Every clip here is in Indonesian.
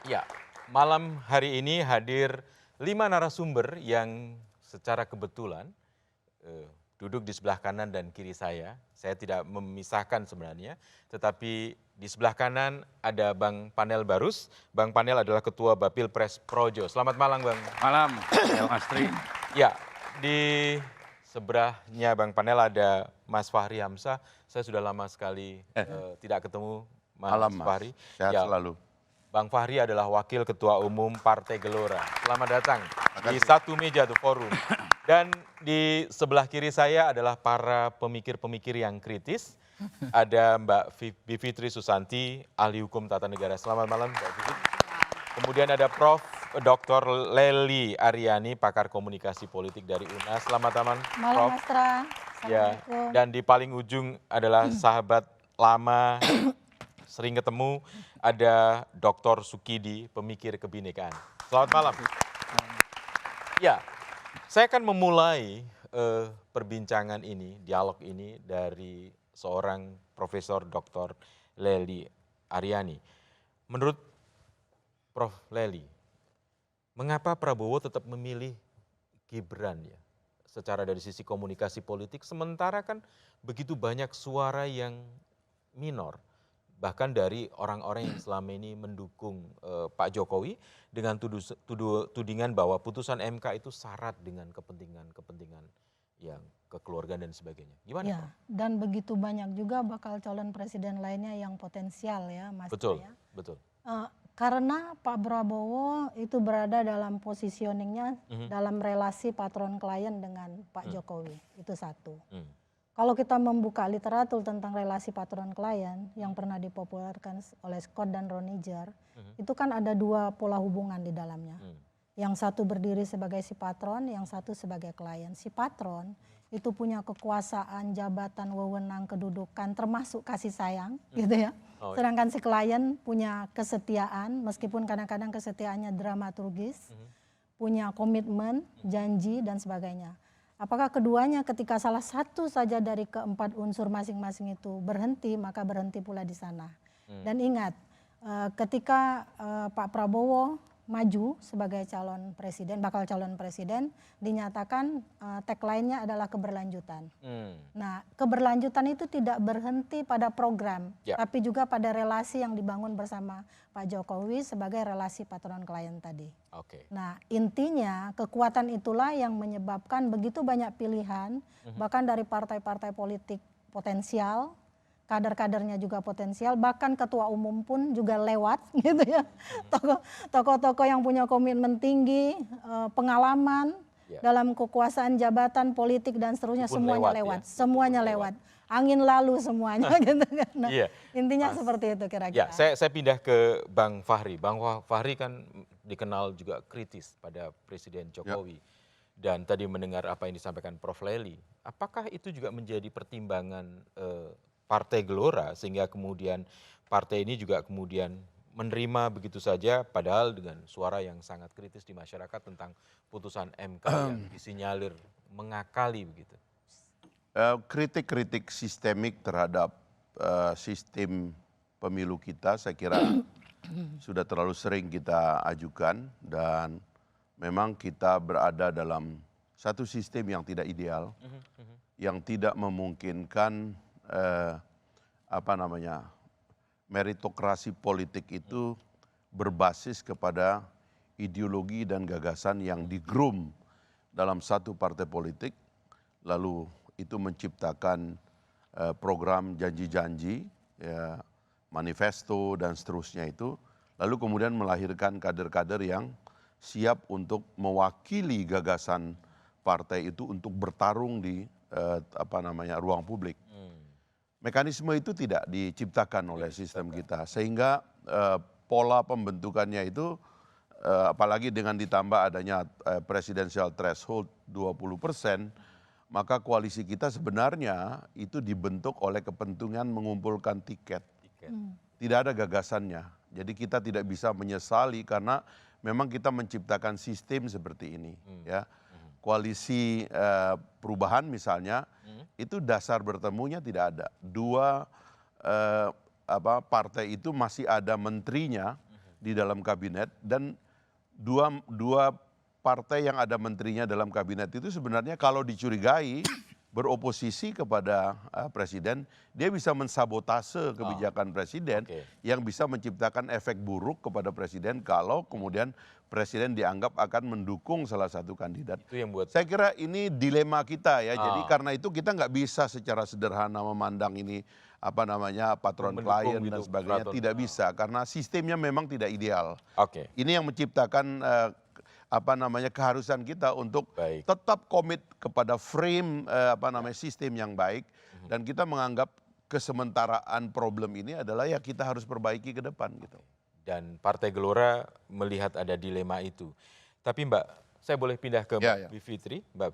Ya, malam hari ini hadir 5 narasumber yang secara kebetulan duduk di sebelah kanan dan kiri saya. Saya tidak memisahkan sebenarnya, tetapi di sebelah kanan ada Bang Panel Barus. Bang Panel adalah Ketua Bapil Pres Projo. Selamat malam, Bang. Malam, Bang Astri. Ya, di sebelahnya Bang Panel ada Mas Fahri Hamzah. Saya sudah lama sekali tidak ketemu Mas Malam, Mas. Fahri. Sehat Ya, selalu. Bang Fahri adalah Wakil Ketua Umum Partai Gelora. Selamat datang di satu meja The Forum. Dan di sebelah kiri saya adalah para pemikir-pemikir yang kritis. Ada Mbak Bivitri Susanti, ahli hukum tata negara. Selamat malam, Mbak Bivitri. Kemudian ada Prof. Dr. Lely Aryani, pakar komunikasi politik dari UNAS. Selamat malam, Malam, Prof. Mas Tra. Ya, Assalamualaikum. dan di paling ujung adalah sahabat lama, sering ketemu, ada Dr. Sukidi, pemikir kebinekaan. Selamat malam. Ya, saya akan memulai perbincangan ini, dialog ini dari seorang Profesor Dr. Lely Aryani. Menurut Prof. Lely, mengapa Prabowo tetap memilih Gibran ya? Secara dari sisi komunikasi politik, sementara kan begitu banyak suara yang minor. Bahkan dari orang-orang yang selama ini mendukung Pak Jokowi dengan tudingan bahwa putusan MK itu syarat dengan kepentingan yang kekeluargaan dan sebagainya. Gimana, Ya, Prof? dan begitu banyak juga bakal calon presiden lainnya yang potensial ya, Mas Tra, Betul, ya. betul. Karena Pak Prabowo itu berada dalam positioningnya dalam relasi patron klien dengan Pak Jokowi. Itu satu. Kalau kita membuka literatur tentang relasi patron klien yang pernah dipopulerkan oleh Scott dan Roniger, itu kan ada dua pola hubungan di dalamnya. Yang satu berdiri sebagai si patron, yang satu sebagai klien. Si patron itu punya kekuasaan, jabatan, wewenang, kedudukan, termasuk kasih sayang, gitu ya. Sedangkan si klien punya kesetiaan, meskipun kadang-kadang kesetiaannya dramaturgis, punya komitmen, janji, dan sebagainya. Apakah keduanya ketika salah satu saja dari keempat unsur masing-masing itu berhenti, maka berhenti pula di sana. Dan ingat, ketika Pak Prabowo maju sebagai calon presiden, bakal calon presiden, dinyatakan tagline-nya adalah keberlanjutan. Nah, keberlanjutan itu tidak berhenti pada program, tapi juga pada relasi yang dibangun bersama Pak Jokowi sebagai relasi patron klien tadi. Nah, intinya kekuatan itulah yang menyebabkan begitu banyak pilihan, bahkan dari partai-partai politik potensial, kader-kadernya juga potensial, bahkan ketua umum pun juga lewat gitu ya. Tokoh-tokoh yang punya komitmen tinggi, pengalaman dalam kekuasaan jabatan politik dan seterusnya, semuanya lewat. Semuanya lewat. Angin lalu semuanya gitu kan. Nah, intinya seperti itu kira-kira. Ya, saya pindah ke Bang Fahri. Bang Fahri kan dikenal juga kritis pada Presiden Jokowi. Dan tadi mendengar apa yang disampaikan Prof. Lely, apakah itu juga menjadi pertimbangan Partai Gelora sehingga kemudian partai ini juga kemudian menerima begitu saja padahal dengan suara yang sangat kritis di masyarakat tentang putusan MK yang disinyalir mengakali begitu? Kritik-kritik sistemik terhadap sistem pemilu kita saya kira sudah terlalu sering kita ajukan dan memang kita berada dalam satu sistem yang tidak ideal, yang tidak memungkinkan meritokrasi politik itu berbasis kepada ideologi dan gagasan yang di-groom dalam satu partai politik, lalu itu menciptakan program janji-janji, manifesto dan seterusnya itu, lalu kemudian melahirkan kader-kader yang siap untuk mewakili gagasan partai itu untuk bertarung di ruang publik. Mekanisme itu tidak diciptakan oleh sistem kita sehingga pola pembentukannya itu apalagi dengan ditambah adanya presidential threshold 20%, maka koalisi kita sebenarnya itu dibentuk oleh kepentingan mengumpulkan tiket. Tidak ada gagasannya. Jadi kita tidak bisa menyesali karena memang kita menciptakan sistem seperti ini, ya. Koalisi perubahan misalnya, itu dasar bertemunya tidak ada. Dua partai itu masih ada menterinya, di dalam kabinet, dan dua partai yang ada menterinya dalam kabinet itu sebenarnya kalau dicurigai beroposisi kepada presiden, dia bisa mensabotase kebijakan presiden yang bisa menciptakan efek buruk kepada presiden kalau kemudian presiden dianggap akan mendukung salah satu kandidat. Itu yang buat Saya kira ini dilema kita ya. Jadi karena itu kita nggak bisa secara sederhana memandang ini apa namanya patron klien dan sebagainya, tidak bisa karena sistemnya memang tidak ideal. Ini yang menciptakan apa namanya keharusan kita untuk tetap komit kepada frame apa namanya sistem yang baik, dan kita menganggap kesementaraan problem ini adalah ya kita harus perbaiki ke depan gitu. Dan Partai Gelora melihat ada dilema itu. Tapi Mbak, saya boleh pindah ke Mbak Bivitri. Mbak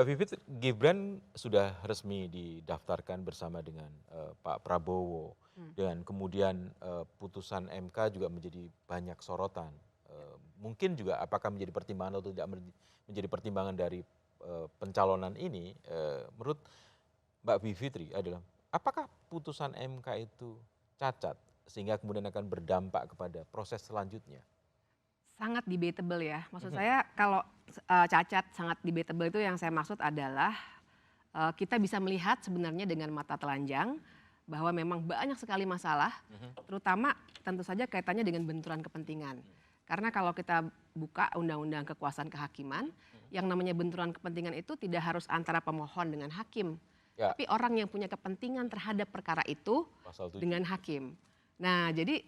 Bivit, Gibran sudah resmi didaftarkan bersama dengan Pak Prabowo. Dan kemudian putusan MK juga menjadi banyak sorotan. Mungkin juga apakah menjadi pertimbangan atau tidak menjadi pertimbangan dari pencalonan ini, menurut Mbak Bivitri adalah apakah putusan MK itu cacat sehingga kemudian akan berdampak kepada proses selanjutnya? Sangat debatable ya. Maksud saya kalau cacat sangat debatable itu yang saya maksud adalah kita bisa melihat sebenarnya dengan mata telanjang bahwa memang banyak sekali masalah, terutama tentu saja kaitannya dengan benturan kepentingan. Karena kalau kita buka undang-undang kekuasaan kehakiman, yang namanya benturan kepentingan itu tidak harus antara pemohon dengan hakim. Tapi orang yang punya kepentingan terhadap perkara itu dengan hakim. Nah jadi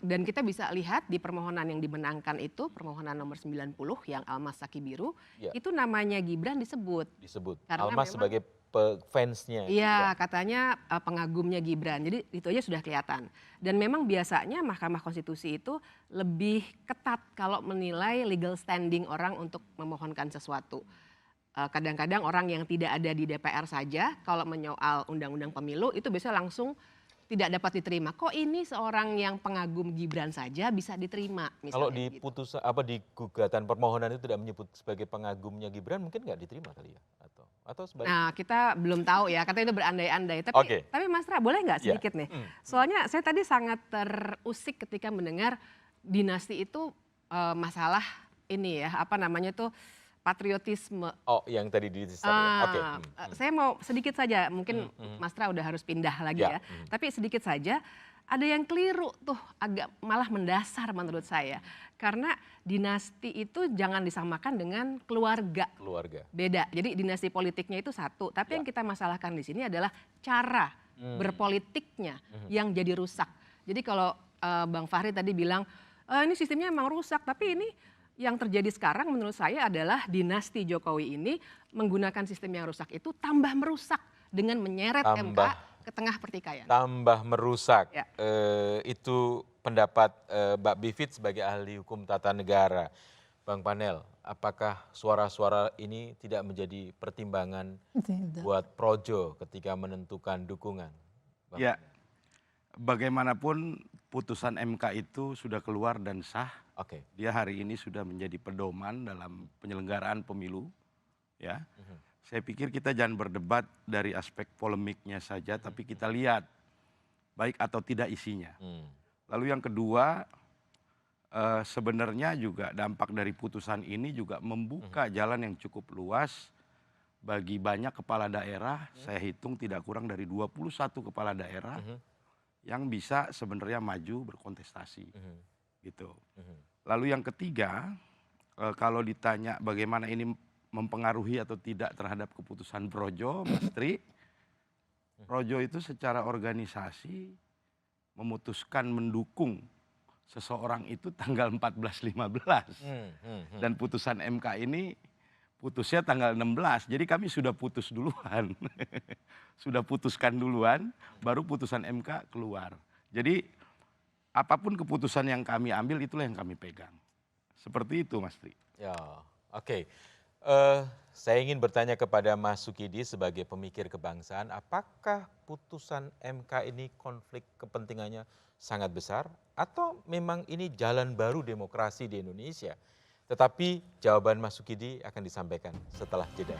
dan kita bisa lihat di permohonan yang dimenangkan itu, permohonan nomor 90 yang Almas Saki Biru, itu namanya Gibran disebut. Karena Almas sebagai fansnya. Iya, katanya pengagumnya Gibran. Jadi itu aja sudah kelihatan. Dan memang biasanya Mahkamah Konstitusi itu lebih ketat kalau menilai legal standing orang untuk memohonkan sesuatu. Kadang-kadang orang yang tidak ada di DPR saja kalau menyoal undang-undang pemilu itu biasanya langsung tidak dapat diterima. Kok ini seorang yang pengagum Gibran saja bisa diterima? Kalau di putusan di gugatan permohonan itu tidak menyebut sebagai pengagumnya Gibran, mungkin nggak diterima kali ya? Atau sebaliknya? Nah kita belum tahu ya, katanya itu berandai-andai. Tapi Mas Ra boleh nggak sedikit nih? Soalnya saya tadi sangat terusik ketika mendengar dinasti itu masalah ini ya, apa namanya tuh patriotisme. Oh, yang tadi disebut. Saya mau sedikit saja, mungkin Mas Ra udah harus pindah lagi ya. Tapi sedikit saja, ada yang keliru tuh, agak malah mendasar menurut saya. Karena dinasti itu jangan disamakan dengan keluarga. Beda. Jadi dinasti politiknya itu satu, tapi yang kita masalahkan di sini adalah cara berpolitiknya yang jadi rusak. Jadi kalau Bang Fahri tadi bilang, ini sistemnya emang rusak, tapi ini yang terjadi sekarang menurut saya adalah dinasti Jokowi ini menggunakan sistem yang rusak itu tambah merusak dengan menyeret MK ke tengah pertikaian. Tambah merusak. Itu pendapat Mbak Bivit sebagai ahli hukum tata negara. Bang Panel, apakah suara-suara ini tidak menjadi pertimbangan buat Projo ketika menentukan dukungan? Ya, bagaimanapun putusan MK itu sudah keluar dan sah. Dia hari ini sudah menjadi pedoman dalam penyelenggaraan pemilu. Ya, saya pikir kita jangan berdebat dari aspek polemiknya saja, tapi kita lihat baik atau tidak isinya. Lalu yang kedua, sebenarnya juga dampak dari putusan ini juga membuka jalan yang cukup luas bagi banyak kepala daerah. Saya hitung tidak kurang dari 21 kepala daerah yang bisa sebenarnya maju berkontestasi, gitu. Lalu yang ketiga, kalau ditanya bagaimana ini mempengaruhi atau tidak terhadap keputusan Projo, Mas Tri, Projo itu secara organisasi memutuskan mendukung seseorang itu tanggal 14-15. Dan putusan MK ini putusnya tanggal 16, jadi kami sudah putus duluan. Sudah putuskan duluan, baru putusan MK keluar. Jadi apapun keputusan yang kami ambil itulah yang kami pegang. Seperti itu Mas Tri. Ya, oke. Saya ingin bertanya kepada Mas Sukidi sebagai pemikir kebangsaan, apakah putusan MK ini konflik kepentingannya sangat besar atau memang ini jalan baru demokrasi di Indonesia? Tetapi jawaban Mas Sukidi akan disampaikan setelah jeda.